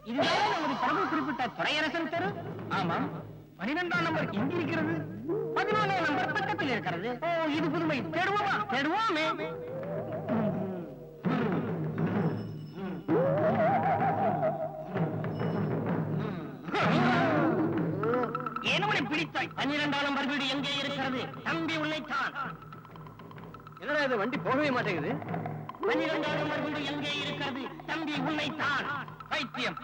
இதுதான் நமது பிரபு குறிப்பிட்ட துறையரசன் தெரு. ஆமாம், 12ஆம் நம்பர் இங்க இருக்கிறது, 14ஆம் நம்பர் பக்கத்தில் இருக்கிறது. ஓ, இது புதுமை. தேடுவோமா? தேடுவோமே. ஏனவனை பிடித்தாய்? 12ஆம் நம்பர் வீடு எங்கே இருக்கிறது? தம்பி உன்னைத்தான். என்னடா இது, வண்டி போகவே மாட்டேங்குது. 12ஆம் நம்பர் வீடு எங்கே இருக்கிறது? தம்பி உன்னைத்தான். பைத்தியம்.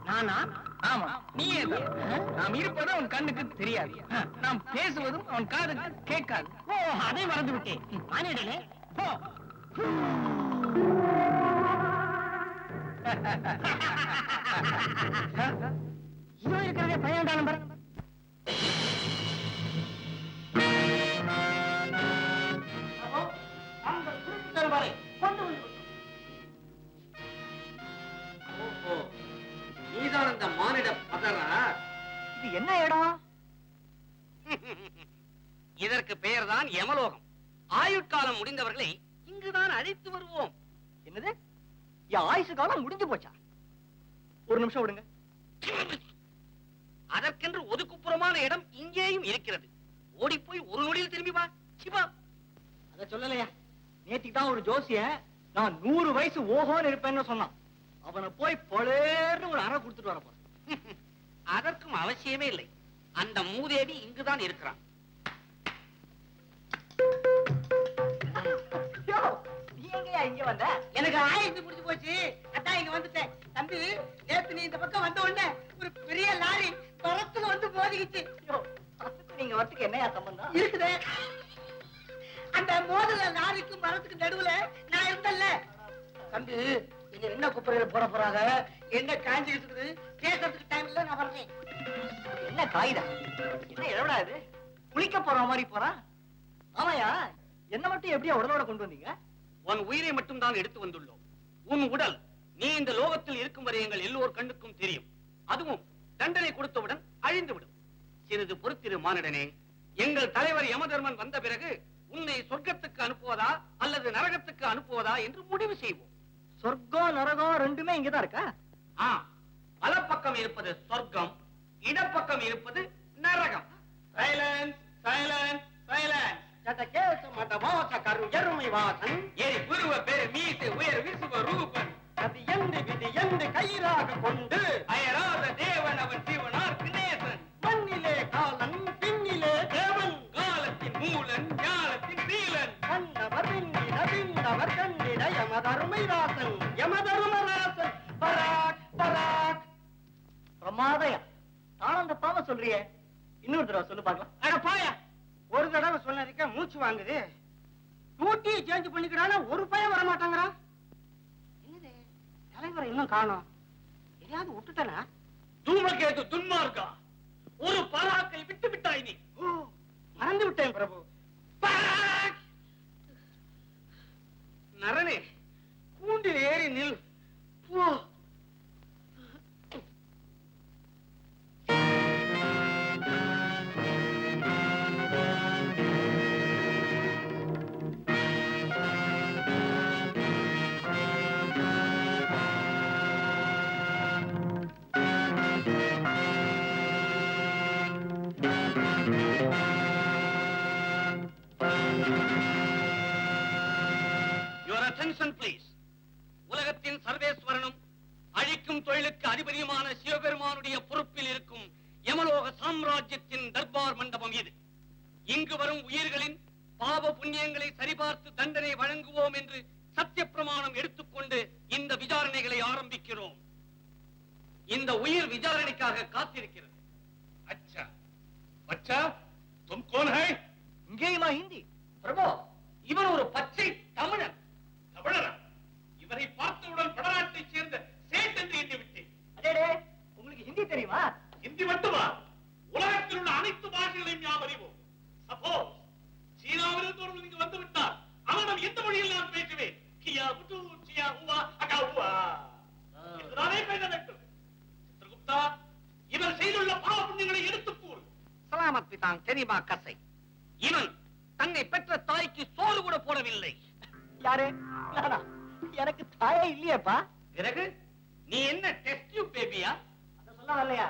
நானா? ஆமா, நீயே தான். நாம் இருப்பதும் அவன் கண்ணுக்கு தெரியாது, நாம் பேசுவதும் அவன் காதுக்கு கேட்காது. ஓ, அதை மறந்து விட்டேன். மானிடலே போ. இதோ இருக்கிறதே 12ஆம் நம்பர். அந்த குறிப்பிட்ட நம்பரை கொண்டு வந்து. ஓஹோ, நீதான் அந்த மானிட பதரா? இது என்ன இடம்? இதற்கு பெயர்தான் யமலோகம். ஆயுட்காலம் முடிந்தவர்களை இங்குதான் அழைத்து வருவோம். என்னது? என் ஆயுசு காலம் முடிஞ்சு போச்சா? ஒரு நிமிஷம் விடுங்க. அதற்கென்று ஒதுக்குப்புறமான இடம் இங்கேயும் இருக்கிறது. ஓடி போய் ஒரு நொடியில் திரும்பி வா. சிவா, அத சொல்லலையா? நேத்திக்கு தான் ஒரு ஜோசிய நான் 100 வயசு ஓஹோன்னு இருப்பேன்னு சொன்னான். அவனை போய் பொலேர்னு ஒரு அறை கொடுத்துட்டு வரப்போம். அதற்கும் அவசியமே இல்லை. அந்த மூதேவி இங்குதான் இருக்கிறான். நீ எங்கயா இங்க வந்த? எனக்கு ஆயுசு முடிஞ்சு போச்சு, அதான் இங்க வந்துட்டேன். தம்பி, நேத்து நீ இந்த பக்கம் வந்த உடனே ஒரு பெரிய லாரி பரத்துல வந்து மோதிக்கிச்சு. நீங்க வரத்துக்கு என்னையா சம்பந்தம் இருக்குதே, அந்த மோதல லாரிக்கு மரத்துக்கு நடுவுல நான் இருந்தல்ல. தம்பி, இங்க என்ன குப்பையில போட போறாங்க, என்ன காஞ்சிக்கிட்டு இருக்குது, கேட்கறதுக்கு டைம் இல்ல, நான் வர்றேன். என்ன காகிதம்? என்ன எவ்வளோ இது? குளிக்க போற மாதிரி போறான். ஆமாயா, என்ன மட்டும் எப்படியா உடலோட கொண்டு வந்தீங்க? உன் உயிரை மட்டும் தான் எடுத்து வந்துள்ளோம். உன் உடல் நீ இந்த லோகத்தில் இருக்கும் வரை எங்கள் எல்லோர் கண்ணுக்கும் தெரியும். அதுவும் தண்டனை கொடுத்தவுடன் அழிந்துவிடும். சிறிது பொறுத்திரு மானிடனே. எங்கள் தலைவர் யமதர்மன் வந்த பிறகு உன்னை சொர்க்கத்துக்கு அனுப்புவதா அல்லது நரகத்துக்கு அனுப்புவதா என்று முடிவு செய்வோம். சொர்க்கம் நரகம் ரெண்டுமே இங்கதான் இருக்கா? வலப்பக்கம் இருப்பது சொர்க்கம், இடப்பக்கம் இருப்பது நரகம். Silence, silence, silence. சதகேச மதவாச கரு எருமை வாசன், ஏறி புருவ பேரு மீசை உயர் விசுவ ரூபன், அது எந்து விதி எந்து கயிறாக கொண்டு அயராத தேவன் அவன் சிவனார் கிணேசன். மண்ணிலே காலன் பின்னிலே தேவன், காலத்தின் மூலன் ஞானத்தின் நீலன். கண்டவர் பின்னிடவர் கண்டிட யமதருமை ராசன், யமதருமராசன். பராக் பராக். பிரமாதயம். தானம் தப்பாம சொல்றியே, இன்னொரு தடவை சொல்லு பார்க்கலாம். அட போயா, ஒரு தடவை சொன்னதுக்கே மூச்சு வாங்குது. டியூட்டியை சேஞ்ச் பண்ணிக்கிறானா, ஒரு பையன் வர மாட்டாங்கிறான். என்னது, தலைவரை இன்னும் காணோம். எதையாவது விட்டுட்டனா? தூமகேது துன்மார்க்கா, ஒரு பராக்கை விட்டு விட்டாய் நீ. ஓ, மறந்து விட்டேன் பிரபு. பராக்! நரனே, கூண்டில் ஏறி நில். போ. உலகத்தின் சர்வேஸ்வரனும் அழிக்கும் தொழிலுக்கு அதிபதியுமான சிவபெருமானுடைய பொறுப்பில் இருக்கும் யமலோக சாம்ராஜ்யத்தின் தர்பார் மண்டபம் இது. இங்கு வரும் உயிர்களின் பாவ புண்ணியங்களை சரிபார்த்து தண்டனை வழங்குவோம் என்று சத்திய பிரமாணம் எடுத்துக்கொண்டு இந்த விசாரணைகளை ஆரம்பிக்கிறோம். இந்த உயிர் விசாரணைக்காக காத்திருக்கிறது. अच्छा, बच्चा, तुम कौन है? இங்கேயுமா ஹிந்தி? பிரபு, இவன் ஒரு பச்சை தமிழன். தமிழரா? இவரை பார்த்தவுடன் வடநாட்டைச் சேர்ந்த சேட் என்று எண்ணி விட்டேன். அடேடே, உங்களுக்கு ஹிந்தி தெரியுமா? ஹிந்தி மட்டுமா, உலகத்தில் உள்ள அனைத்து பாஷைகளையும் நாம் அறிவோம். சப்போஸ் சீனாவிலிருந்து ஒருவன் இங்கு வந்து விட்டார், அவனிடம் எந்த மொழியில் நான் பேசுவேன்? கியா புட்டு சியா ஹுவா அகா ஹுவா என்றுதானே பேச வேண்டும். சித்திரகுப்தா, இவர் செய்துள்ள பாவ புண்ணியங்களை எடுத்துக் கூறு. சலாமத் பிதாங் தெரியுமா கசை? இவன் தன்னை பெற்ற தாய்க்கு சோறு கூட போடவில்லை. யாரு? நானா? எனக்கு தாயே இல்லையேப்பா. பிறகு நீ என்ன டெஸ்ட் டியூப் பேபியா? அத சொல்ல வரலையா,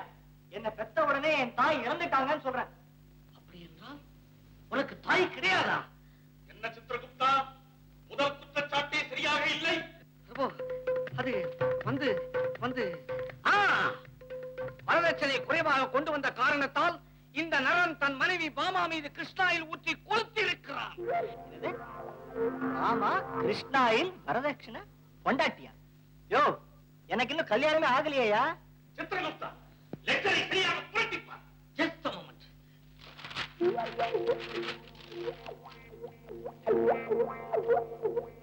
என்ன பெத்த உடனே என் தாய் இறந்துட்டாங்கன்னு சொல்றேன். அப்படி என்றால் உனக்கு தாய் கிடையாதா? என்ன சித்திரகுப்தா, முதல் குற்றச்சாட்டே சரியாக இல்லை. பிரபு, அது வந்து வந்து வரதட்சணை குறைவாக கொண்டு வந்த காரணத்தால் இந்த நரன் தன் மனைவி பாமா மீது கிருஷ்ணாயில் ஊற்றி கொளுத்தி இருக்கிறான். ஆமா, கிருஷ்ணாயில் வரதட்சணை கொண்டாட்டியா? யோ, எனக்கு இன்னும் கல்யாணமே ஆகலையா? சித்திரகுப்தா, லெட்டரை சரியாக புரட்டிப்பார். Just a moment.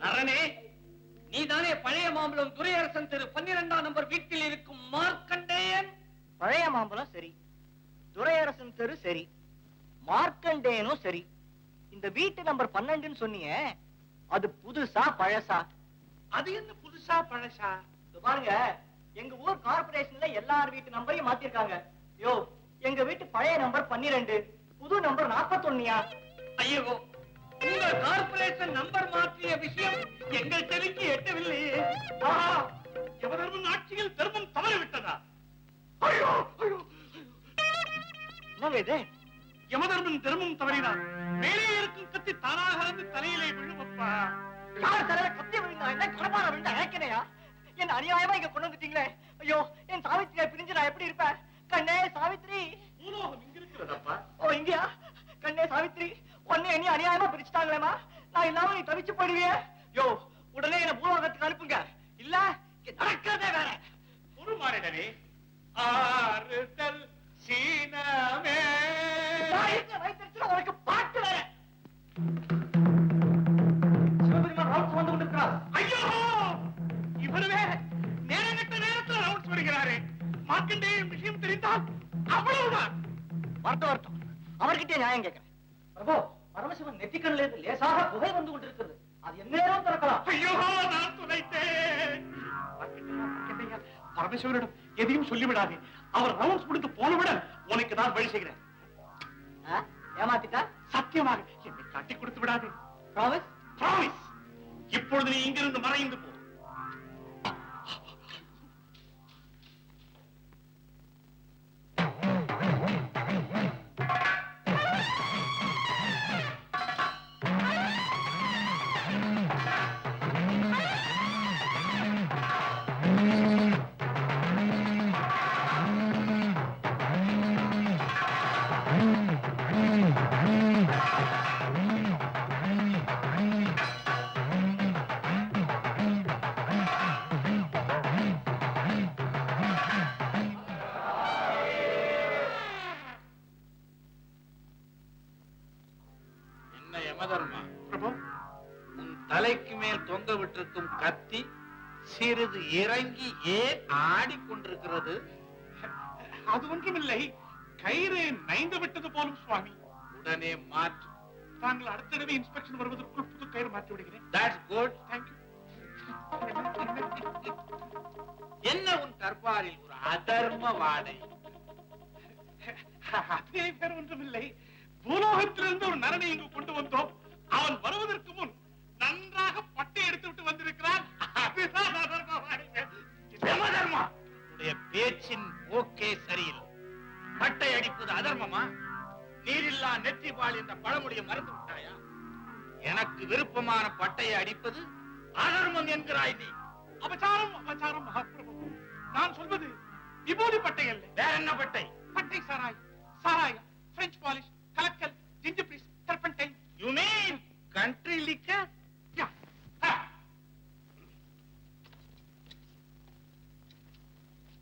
நரனே, நீதானே பழைய மாம்பலம் துரையரசன் தெரு 12ஆம் நம்பர் வீட்டில் இருக்கும் மார்க்கண்டேயன்? பழைய மாம்பழம் சரி, துரையரசன் தெரு சரி, மார்க்கண்டேயனும் சரி. இந்த வீட்டு நம்பர் 12ன்னு சொன்னீங்க, அது புதுசா பழசா? அது என்ன புதுசா பழசா? இது பாருங்க, எங்க ஊர் கார்பரேஷன்ல எல்லார் வீட்டு நம்பரையும் மாத்திருக்காங்க. யோ, எங்க வீட்டு பழைய நம்பர் 12, புது நம்பர் 41யா? ஐயோ, உங்கள் கார்பரேஷன் நம்பர் மாற்றிய விஷயம் எங்கள் செவிக்கு எட்டவில்லையே. யமதர்மன் ஆட்சியில் தர்மம் தவறிவிட்டதா? ஐயோ ஐயோ, என்னங்க இது? யமதர்மன் தர்மம் தவறினார். மேலே இருக்கும் கத்தி தானாக வந்து தலையிலே விழுவப்பா. யார் தலையில கத்தி விழுந்தா என்ன, கடப்பார விழுந்தா ஏக்கனையா? என்ன அநியாயமா இங்க கொண்டு வந்துட்டீங்களே. ஐயோ, என் சாவித்திரியை பிரிஞ்சு நான் எப்படி இருப்பேன்? கண்ணே சாவித்திரி. பூலோகம் இங்க இருக்கிறதப்பா. ஓ, இங்கயா? கண்ணே சாவித்திரி, உன்னை என்ன அநியாயமா பிரிச்சுட்டாங்களேமா? நான் இல்லாம நீ தவிச்சு போயிடுவியே. யோ, உடனே என்ன பூலோகத்துக்கு அனுப்புங்க, இல்ல இங்க நடக்கிறதே வேற. ஒரு மாறிடனே ஆறுதல் சீனமே. வயிற்று உனக்கு பாட்டு வேற. சிவபெருமான் ரவுண்ட்ஸ் வந்து கொண்டிருக்கிறார். ஐயோ, இவருவே நேரங்கட்ட நேரத்தில் ரவுண்ட்ஸ் வருகிறாரே. மார்க்கண்டேயன் விஷயம் தெரிந்தால் அவ்வளவுதான். வரட்டும் வரட்டும், அவர்கிட்ட நியாயம் கேட்கிறேன். பிரபு, பரமசிவன் நெற்றிக்கண்ணில் இருந்து லேசாக புகை வந்து கொண்டிருக்கிறது, அது எந்நேரம் திறக்கலாம். ஐயோ, நான் துளைத்தேன். மார்க்கண்டேயா, பரமேஸ்வரிடம் எதையும் சொல்லிவிடாதே. அவர் ரவுண்ட்ஸ் முடித்து போனவுடன் உனக்கு நான் வழி செய்கிறேன். ஏமாத்திட்டா? சத்தியமாக என்னை காட்டி கொடுத்து விடாதே. ப்ராமிஸ்? பிராமிஸ். இப்பொழுது நீ இங்கிருந்து மறைந்து போ. என்ன யமதர்மா, பிரபு, உன் தலைக்கு மேல் தொங்க விட்டிருக்கும் கத்தி சிறிது இறங்கி ஏன் ஆடிக்கொண்டிருக்கிறது? அது ஒன்றுமில்லை, கயிறு நைந்து விட்டது போலும் சுவாமி. உடனே மாற்று. தாங்கள் அடுத்த தடவை இன்ஸ்பெக்ஷன் வருவதற்குள் புது கயிறு மாற்றி விடுகிறேன். That's good. தேங்க்யூ. என்ன உன் தர்பாரில் ஒரு அதர்ம வாடை? அதே பேர் ஒன்றுமில்லை, பூலோகத்திலிருந்து ஒரு நரனை இங்கு கொண்டு வந்தோம். அவன் வருவதற்கு முன் நன்றாக பட்டை எடுத்து விட்டு வந்திருக்கிறான். அதுதான் அதர்மவாடி. யமதர்மா, உன்னுடைய பேச்சின் போக்கே சரியில்லை. பட்டை அடிப்பது அதர்மமா? நீரில்லா நெற்றிபால் என்ற பழமொழியை மறந்து விட்டாயா? எனக்கு விருப்பமான பட்டையை அடிப்பது அதர்மம் என்கிறாய் நீ. அபச்சாரம் அபச்சாரம் மகாபிரபு. நான் சொல்வது விபூதி பட்டை அல்ல. வேற என்ன பட்டை? பட்டை சாராய், சாராயம், பிரெஞ்சு பாலிஷ், கலக்கல், ginger piece, turpentine. You mean country liquor?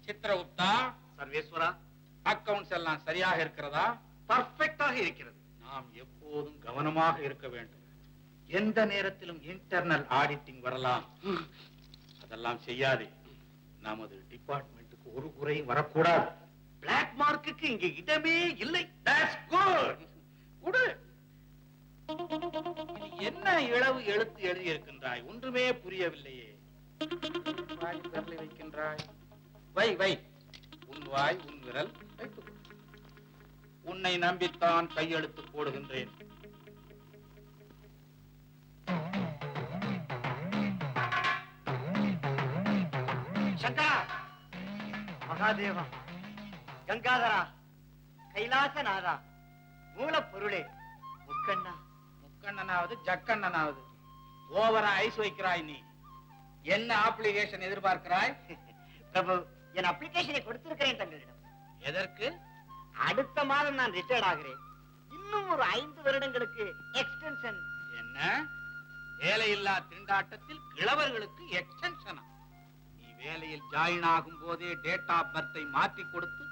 Chitragupta, Sarveswara, accounts எல்லாம் சரியாக இருக்கிறதா? பர்ஃபெக்டாக இருக்கிறது. நாம் எப்போதும் கவனமாக இருக்க வேண்டும். எந்த நேரத்திலும் இன்டர்னல் ஆடிட்டிங் வரலாம். அதெல்லாம் செய்யாதே. நமது டிபார்ட்மெண்ட்டுக்கு ஒரு குறையும் வரக்கூடாது. பிளாக் மார்க்குக்கு இங்க இடமே இல்லை. That's good. குடு. நீ என்ன இளவு எழுத்து எழுதி இருக்கின்றாய்? ஒன்றுமே புரியவில்லையே. வாய் விரலை வைக்கின்றாய். வை வை. உன் வாய் உன் விரல் வைத்துக் கொள். உன்னை நம்பித்தான் கையெழுத்து போடுகின்றேன். சங்கரா, மகாதேவா, கங்காதரா, கைலாசநாதா, மூலப்பொருளே, முக்கண்ணா. முக்கண்ணனாவது ஜக்கண்ணனாவது ஓவரா ஐஸ் வைக்கிறாய் நீ. என்ன அப்ளிகேஷன் எதிர்பார்க்கிறாய்? பிரபு, என் அப்ளிகேஷனை கொடுத்திருக்கிறேன் தங்களிடம். எதற்கு? அடுத்த மாதம் நான் ரிட்டையர்ட் ஆகிறேன். இன்னும் ஒரு 5 வருடங்களுக்கு எக்ஸ்டென்ஷன். என்ன வேலையில்லா திண்டாட்டத்தில் கிழவர்களுக்கு எக்ஸ்டென்ஷனா? நீ வேலையில் ஜாயின் ஆகும் போதே டேட் ஆஃப் பர்த்தை மாற்றி கொடுத்து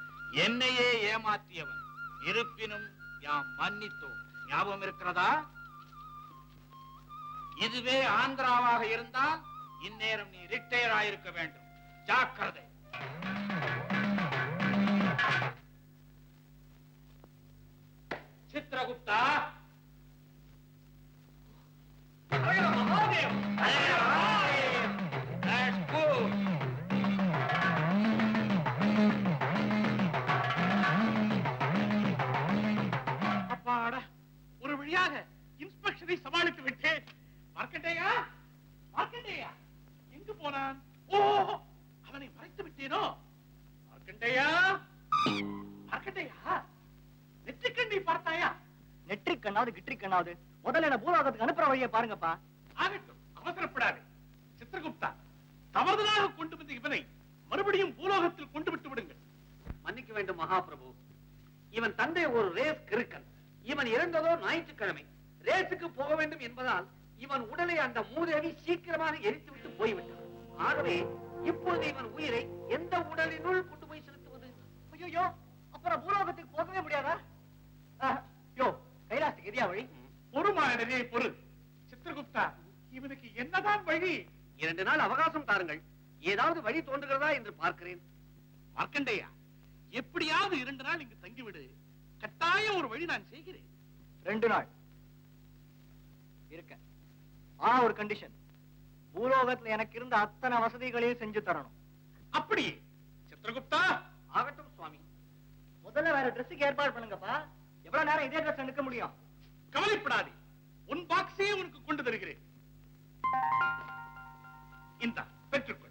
என்னையே ஏமாற்றியவன். இருப்பினும் யாம் மன்னித்தோம். ஞாபகம் இருக்கிறதா? இதுவே ஆந்திராவாக இருந்தால் இந்நேரம் நீ ரிட்டையர் ஆயிருக்க வேண்டும். ஜாக்கிரதை. Chitragupta, That's good. அப்பாடா, ஒரு வழியாக இன்ஸ்பெக்ஷனை சமாளித்து விட்டேன். மார்க்கண்டேயா, மார்க்கண்டேயா எங்கு போனான்? ஓ, அவனை மறைத்து விட்டேனோ? மார்க்கண்டேயா, மார்க்கண்டேயா, நெற்றிக்கண்ணை பார்த்தாயா? நெற்றிக் கண்ணாவது கிட்ரிக் கண்ணாவது முதல்ல என்ன பூலோகத்துக்கு அனுப்புற வழியை பாருங்கப்பா. ஆகட்டும், அவசரப்படாதே. சித்திரகுப்தா, தவறுதலாக கொண்டு வந்த இவனை மறுபடியும் பூலோகத்தில் கொண்டு விட்டு விடுங்கள். மன்னிக்க வேண்டும் மகாபிரபு. இவன் தந்தை ஒரு ரேஸ் கிறுக்கன். இவன் இறந்ததோ ஞாயிற்றுக்கிழமை. ரேஸுக்கு போக வேண்டும் என்பதால் இவன் உடலை அந்த மூதேவி சீக்கிரமாக எரித்துவிட்டு போய்விட்டான். ஆகவே இப்பொழுது இவன் உயிரை எந்த உடலினுள் கொண்டு போய் செலுத்துவது? ஐயோ, அப்புறம் பூலோகத்துக்கு போகவே முடியாதா? யோ, கைலாசத்துக்கு எதியா வழி? பொறுமானே பொறு. சித்திரகுப்தா, இவனுக்கு என்னதான் வழி? 2 நாள் அவகாசம் தாருங்கள். ஏதாவது வழி தோன்றுகிறதா என்று பார்க்கிறேன். மார்க்கண்டேயா, எப்படியாவது 2 நாள் இங்கு தங்கிவிடு. கட்டாயம் ஒரு வழி நான் செய்கிறேன். 2 நாள் இருக்க. ஒரு கண்டிஷன். பூலோகத்துல எனக்கு இருந்த அத்தனை வசதிகளையும் செஞ்சு தரணும். அப்படியே சித்திரகுப்தா. ஆகட்டும் சுவாமி. முதல்ல வேற ட்ரெஸ்ஸுக்கு ஏற்பாடு பண்ணுங்கப்பா. எவ்வளவு நேரம் இதே ட்ரெஸ் நிற்க முடியும்? கவலைப்படாதே, உன் பாக்ஸே உனக்கு கொண்டு தருகிறேன். இந்தா, பெற்றுக்கொள்.